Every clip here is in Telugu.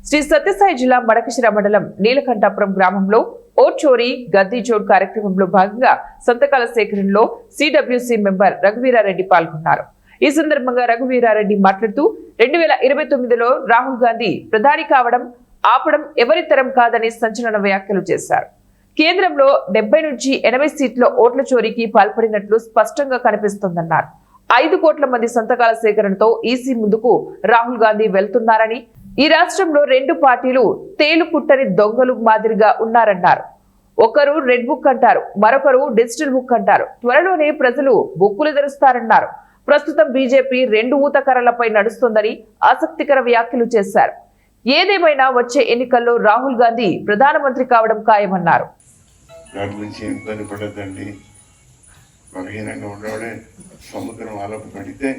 శ్రీ సత్యసాయి జిల్లా మడకశిర మండలం నీలకంఠాపురం గ్రామంలో ఓట్ చోరీ గద్దీ చోర్ కార్యక్రమంలో భాగంగా సంతకాల సేకరణలో సిడబ్ల్యూసి మెంబర్ రఘువీరారెడ్డి పాల్గొన్నారు. ఈ సందర్భంగా రఘువీరారెడ్డి మాట్లాడుతూ 2029లో రాహుల్ గాంధీ ప్రధాని కావడం ఆపడం ఎవరి తరం కాదని సంచలన వ్యాఖ్యలు చేశారు. కేంద్రంలో 70 నుంచి 80 సీట్ల ఓట్ల చోరీకి పాల్పడినట్లు స్పష్టంగా కనిపిస్తోందన్నారు. 5 కోట్ల మంది సంతకాల సేకరణతో ఈసీ ముందుకు రాహుల్ గాంధీ వెళ్తున్నారని, ఈ రాష్ట్రంలో 2 పార్టీలు తేలుకుట్టని దొంగలు మాదిరిగా ఉన్నారన్నారు. ఒకరు రెడ్ బుక్ అంటారు, మరొకరు డిజిటల్ బుక్ అంటారు. త్వరలోనే ప్రజలు బుక్కులు తెరుస్తారన్నారు. ప్రస్తుతం బీజేపీ 2 ఊతకర్రలపై నడుస్తోందని ఆసక్తికర వ్యాఖ్యలు చేశారు. ఏదేమైనా వచ్చే ఎన్నికల్లో రాహుల్ గాంధీ ప్రధానమంత్రి కావడం ఖాయమన్నారు. సముద్రం ఆలపు పడితే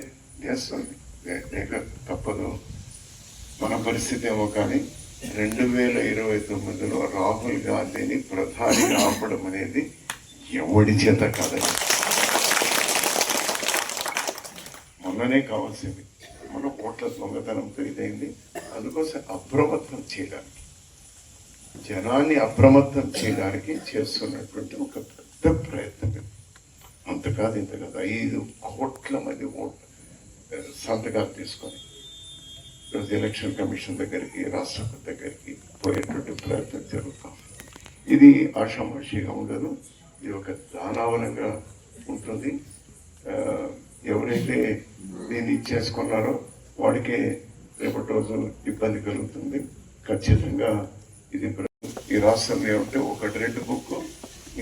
చేస్తుంది, తప్పదు. మన పరిస్థితి ఏమో కానీ 2029లో రాహుల్ గాంధీని ప్రధాని ఆపడం అనేది ఎవడి చేత కాదని మొన్ననే కావాల్సింది. మన ఓట్ల దొంగతనంతో ఇదైంది. అందుకోసం అప్రమత్తం చేయడానికి, జనాన్ని అప్రమత్తం చేయడానికి చేస్తున్నటువంటి ఒక పెద్ద ప్రయత్నం. అంత కాదు ఇంత కాదు, 5 కోట్ల మంది సంతకాలు తీసుకొని ఈరోజు ఎలక్షన్ కమిషన్ దగ్గరికి, రాష్ట్రపతి దగ్గరికి పోయేటువంటి ప్రయత్నం జరుగుతాం. ఇది ఆషామాషిగా ఉండదు, ఇది ఒక దానవనంగా ఉంటుంది. ఎవరైతే దీన్ని ఇచ్చేసుకున్నారో వాడికే రేపటి రోజు ఇబ్బంది కలుగుతుంది. ఖచ్చితంగా ఇది ఈ రాష్ట్రంలో ఏమంటే ఒకటి రెడ్ బుక్,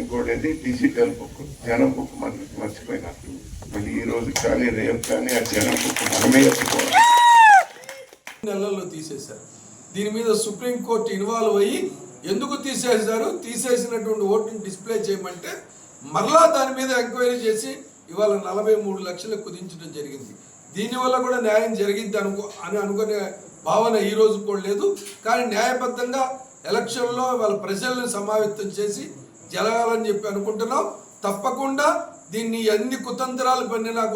ఇంకోటి డిజిటల్ బుక్. జనం బుక్ మనకి మర్చిపోయినట్టు మళ్ళీ ఈ రోజు కానీ రేపు కానీ ఆ జనం బుక్ మనమే ఎత్తుకోవాలి. నెలల్లో తీసేశారు. దీని మీద సుప్రీంకోర్టు ఇన్వాల్వ్ అయ్యి ఎందుకు తీసేశారు, తీసేసినటువంటి ఓటుని డిస్ప్లే చేయమంటే మరలా దాని మీద ఎంక్వైరీ చేసి ఇవాళ 43 లక్షలు కుదించడం జరిగింది. దీనివల్ల కూడా న్యాయం జరిగింది అనుకునే భావన ఈ రోజు కూడా లేదు. కానీ న్యాయబద్ధంగా ఎలక్షన్లో వాళ్ళ ప్రజలను సమావేశం చేసి జరగాలని చెప్పి అనుకుంటున్నాం. తప్పకుండా దీన్ని ఎన్ని కుతంత్రాలు పన్నినా కూడా